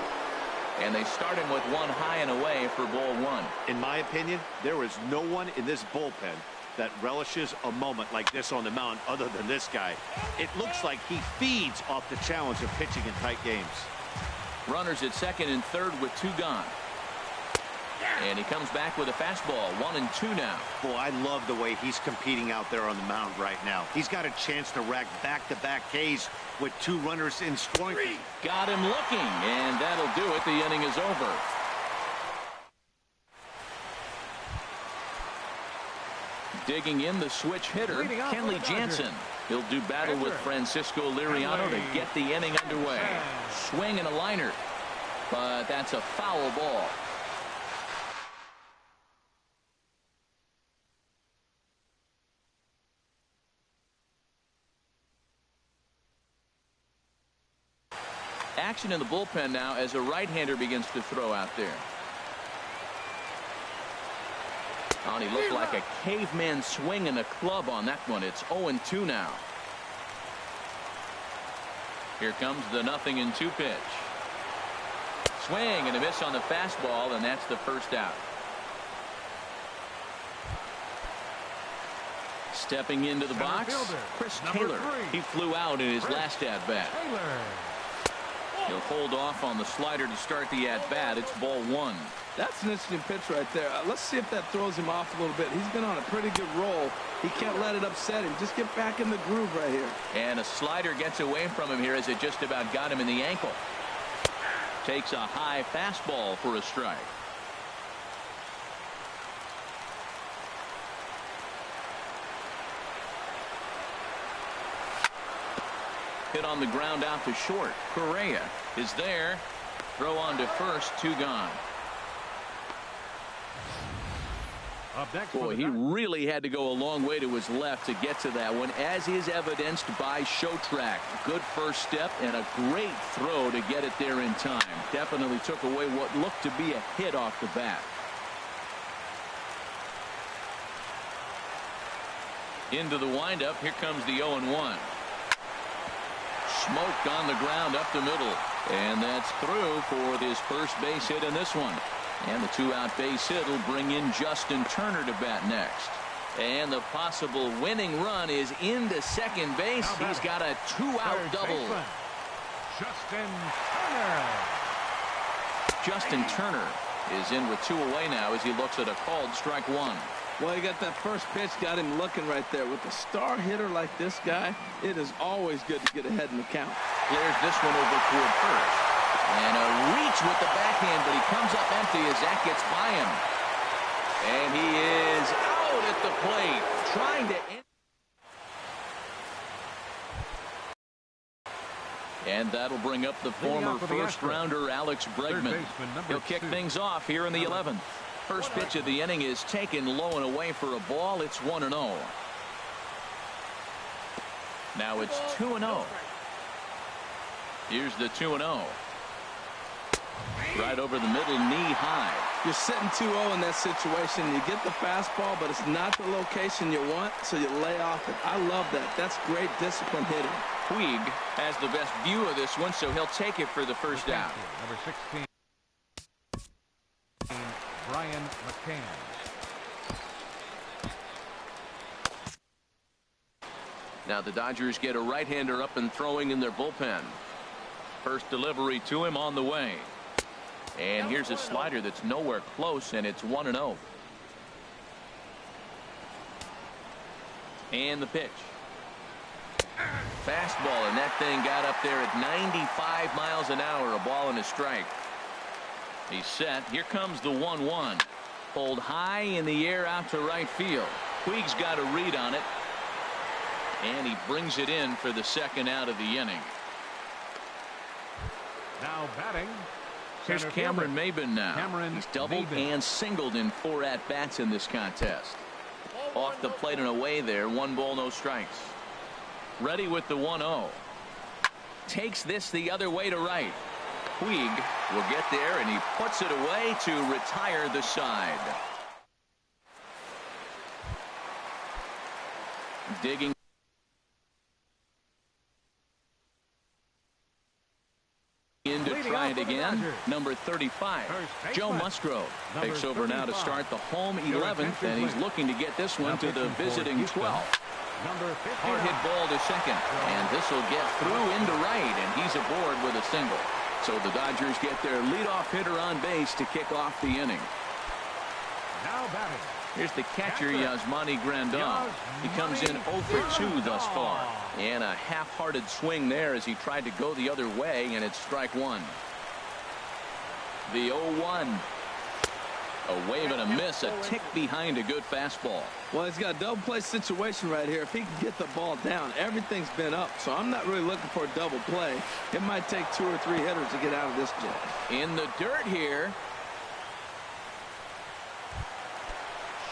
And they start him with one high and away for ball one. In my opinion, there is no one in this bullpen that relishes a moment like this on the mound other than this guy. It looks like he feeds off the challenge of pitching in tight games. Runners at second and third with two gone. And he comes back with a fastball, 1-2 now. Boy, I love the way he's competing out there on the mound right now. He's got a chance to rack back-to-back Ks with two runners in scoring. Got him looking, and that'll do it. The inning is over. Digging in the switch hitter, Kenley Jansen. He'll do battle with Francisco Liriano to get the inning underway. Swing and a liner, but that's a foul ball. Action in the bullpen now as a right-hander begins to throw out there. Oh, and he looked like a caveman swinging a club on that one. It's 0-2 now. Here comes the 0-2 pitch. Swing and a miss on the fastball, and that's the first out. Stepping into the box, Chris Taylor. He flew out in his last at-bat. He'll hold off on the slider to start the at-bat. It's ball one. That's an interesting pitch right there. Let's see if that throws him off a little bit. He's been on a pretty good roll. He can't let it upset him. Just get back in the groove right here. And a slider gets away from him here as it just about got him in the ankle. Takes a high fastball for a strike. Hit on the ground out to short. Correa is there. Throw on to first. Two gone. Boy, he really had to go a long way to his left to get to that one, as is evidenced by Showtrack. Good first step and a great throw to get it there in time. Definitely took away what looked to be a hit off the bat. Into the windup. Here comes the 0-1. Smoked on the ground up the middle, and that's through for his first base hit in this one. And the two-out base hit will bring in Justin Turner to bat next. And the possible winning run is into second base. He's got a two-out double. Justin Turner is in with two away now as he looks at a called strike one. Well, he got that first pitch, got him looking right there. With a star hitter like this guy, it is always good to get ahead in the count. Clears this one over toward first. And a reach with the backhand, but he comes up empty as that gets by him. And he is out at the plate, trying to end. And that'll bring up the former first-rounder Alex Bregman. He'll kick things off here in the 11th. First pitch of the inning is taken low and away for a ball. It's 1-0. Now it's 2-0. Here's the 2-0. Right over the middle, knee high. You're sitting 2-0 in that situation. You get the fastball, but it's not the location you want, so you lay off it. I love that. That's great discipline hitting. Puig has the best view of this one, so he'll take it for the first out. Number 16, Brian McCann. Now the Dodgers get a right-hander up and throwing in their bullpen. First delivery to him on the way. And here's a slider that's nowhere close, and it's 1-0. And the pitch. Fastball, and that thing got up there at 95 miles an hour, a ball and a strike. He's set. Here comes the 1-1. Pulled high in the air out to right field. Puig's got a read on it. And he brings it in for the second out of the inning. Now batting. Here's Cameron Maybin now. He's doubled and singled in 4 at-bats in this contest. Off the plate and away there. 1 ball, no strikes. Ready with the 1-0. Takes this the other way to right. Puig will get there, and he puts it away to retire the side. Digging into to try it again. Number 35, Joe Musgrove, takes over now to start the home 11th, and he's looking to get this one to the visiting 12th. Hard hit ball to second, and this will get through into right, and he's aboard with a single. So the Dodgers get their leadoff hitter on base to kick off the inning. Now batting. Here's the catcher, Yasmani Grandal. He comes in 0 for 2 thus far. And a half-hearted swing there as he tried to go the other way, and it's strike one. The 0-1. A wave and a miss, a tick behind a good fastball. Well, he's got a double play situation right here. If he can get the ball down, everything's been up. So I'm not really looking for a double play. It might take 2 or 3 hitters to get out of this jam. In the dirt here.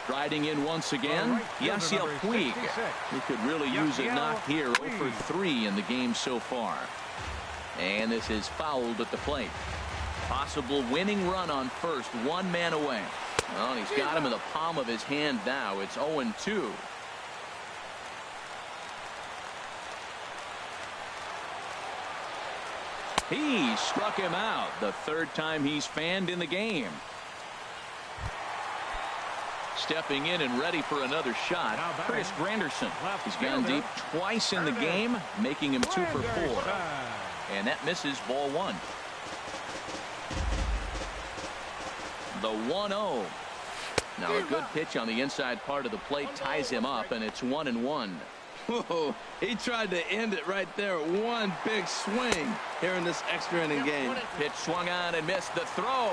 Striding in once again, Yasiel Puig. He could really use a knock here. 0 for 3 in the game so far. And this is fouled at the plate. Possible winning run on first, 1 man away. Well, he's got him in the palm of his hand now. It's 0-2. He struck him out, the 3rd time he's fanned in the game. Stepping in and ready for another shot, Curtis Granderson. He's gone deep twice in the game, making him 2 for 4. And that misses, ball 1. The 1-0. Now a good pitch on the inside part of the plate ties him up, and it's 1-1. Whoa, he tried to end it right there. One big swing here in this extra inning game. Pitch swung on and missed the throw.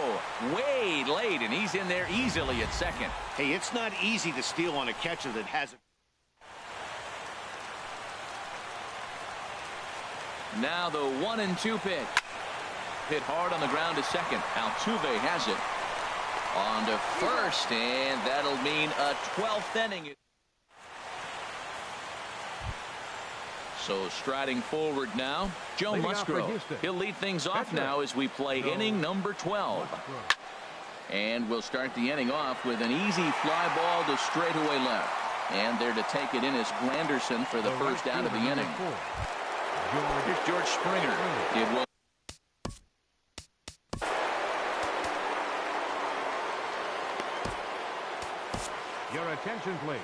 Way late, and he's in there easily at second. Hey, it's not easy to steal on a catcher that has it. Now the 1-2 pitch. Hit hard on the ground to second. Altuve has it. On to first, and that'll mean a 12th inning. So striding forward now, Joe Musgrove. He'll lead things off now as we play inning number 12. And we'll start the inning off with an easy fly ball to straightaway left. And there to take it in is Granderson for the first out of the inning. Here's George Springer. It was your attention, please.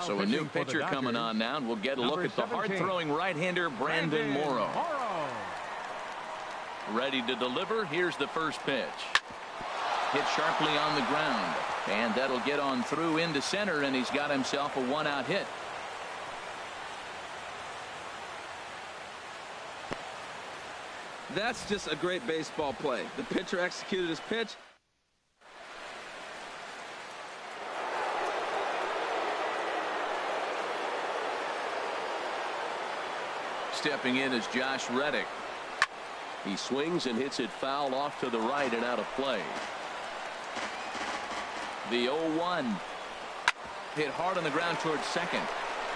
So a new pitcher coming on now, and we'll get a look at the hard-throwing right-hander Brandon Morrow. Ready to deliver. Here's the first pitch. Hit sharply on the ground, and that'll get on through into center, and he's got himself a 1-out hit. That's just a great baseball play. The pitcher executed his pitch. Stepping in is Josh Reddick. He swings and hits it foul off to the right and out of play. The 0-1. Hit hard on the ground towards second.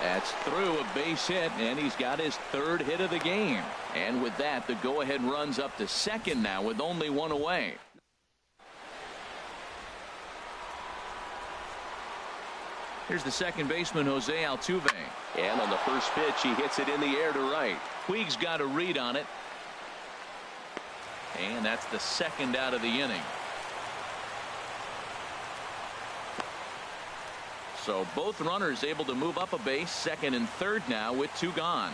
That's through, a base hit, and he's got his 3rd hit of the game. And with that, the go-ahead runs up to second now with only 1 away. Here's the second baseman, Jose Altuve. And on the first pitch, he hits it in the air to right. Puig's got a read on it. And that's the 2nd out of the inning. So both runners able to move up a base, 2nd and 3rd now with 2 gone.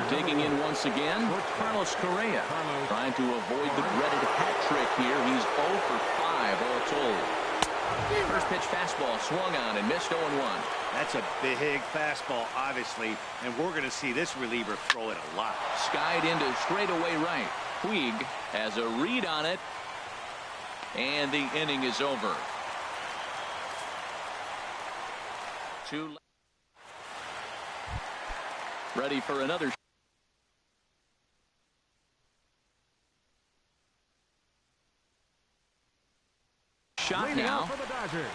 Digging in once again, Carlos Correa. Trying to avoid the dreaded hat trick here. He's 0 for 5 all told. First pitch fastball swung on and missed 0-1. That's a big fastball, obviously, and we're going to see this reliever throw it a lot. Skied into straightaway right. Puig has a read on it, and the inning is over. 2 ready for another. Shot now. For the Dodgers.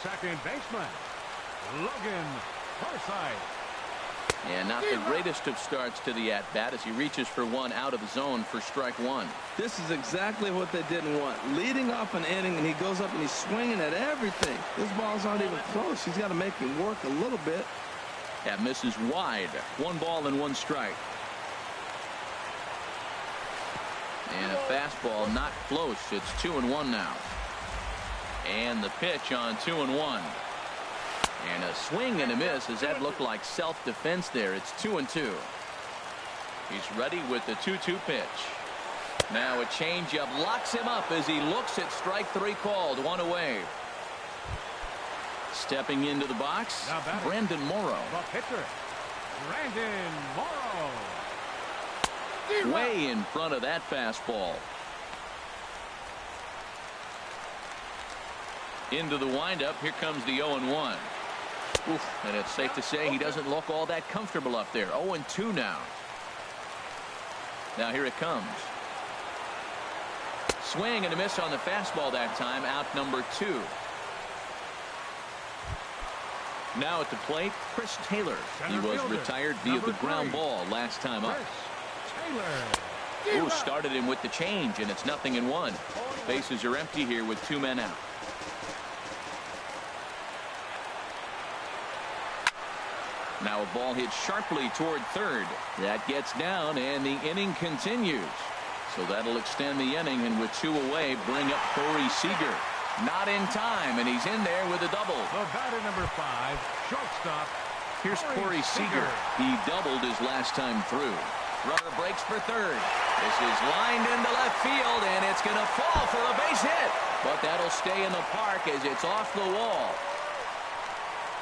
Second baseman, Logan Forsythe. And not the greatest of starts to the at-bat as he reaches for one out of the zone for strike 1. This is exactly what they didn't want. Leading off an inning, and he goes up and he's swinging at everything. This ball's not even close. He's got to make him work a little bit. That misses wide. 1 ball and 1 strike. And a fastball not close. It's 2-1 now. And the pitch on 2-1. And a swing and a miss as that looked like self-defense there. It's 2-2. He's ready with the 2-2 pitch. Now a changeup locks him up as he looks at strike 3 called. 1 away. Stepping into the box, Brandon Morrow. The pitcher, Brandon Morrow. Way in front of that fastball. Into the windup. Here comes the 0-1. Oof, and it's safe to say he doesn't look all that comfortable up there. 0-2 now. Now here it comes. Swing and a miss on the fastball that time. Out number 2. Now at the plate, Chris Taylor. He was retired via the ground ball last time up. Ooh, started him with the change, and it's 0-1. Bases are empty here with 2 men out. Now a ball hit sharply toward third. That gets down, and the inning continues. So that'll extend the inning, and with 2 away, bring up Corey Seager. Not in time, and he's in there with a double. The batter number 5, shortstop. Here's Corey Seager. He doubled his last time through. Runner breaks for third. This is lined into left field, and it's going to fall for a base hit. But that'll stay in the park as it's off the wall.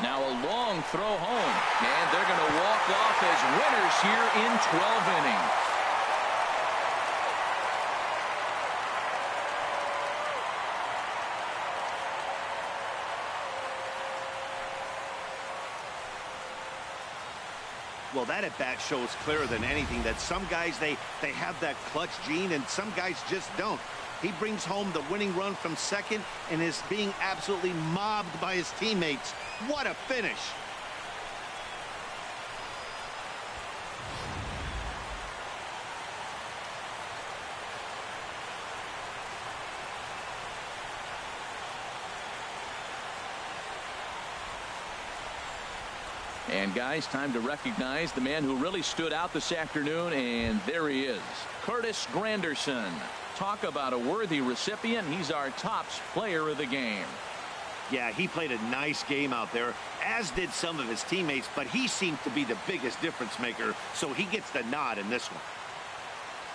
Now a long throw home, and they're going to walk off as winners here in 12 innings. Well, that at bat shows clearer than anything that some guys they have that clutch gene and some guys just don't. He brings home the winning run from second and is being absolutely mobbed by his teammates. What a finish. And guys, time to recognize the man who really stood out this afternoon, and there he is, Curtis Granderson. Talk about a worthy recipient. He's our tops player of the game. Yeah, he played a nice game out there, as did some of his teammates, but he seemed to be the biggest difference maker, so he gets the nod in this one.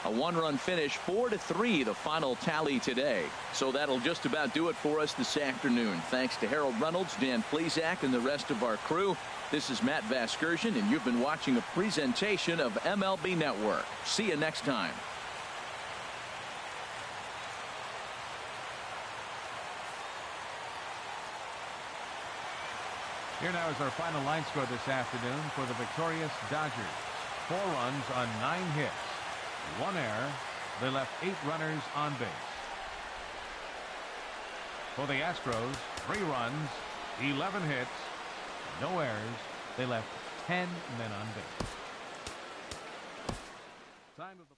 A 1-run finish, 4-3, the final tally today. So that'll just about do it for us this afternoon. Thanks to Harold Reynolds, Dan Plesac, and the rest of our crew. This is Matt Vasgersian, and you've been watching a presentation of MLB Network. See you next time. Here now is our final line score this afternoon for the victorious Dodgers. 4 runs on 9 hits. 1 error. They left 8 runners on base. For the Astros, 3 runs, 11 hits, no errors. They left 10 men on base. Time of the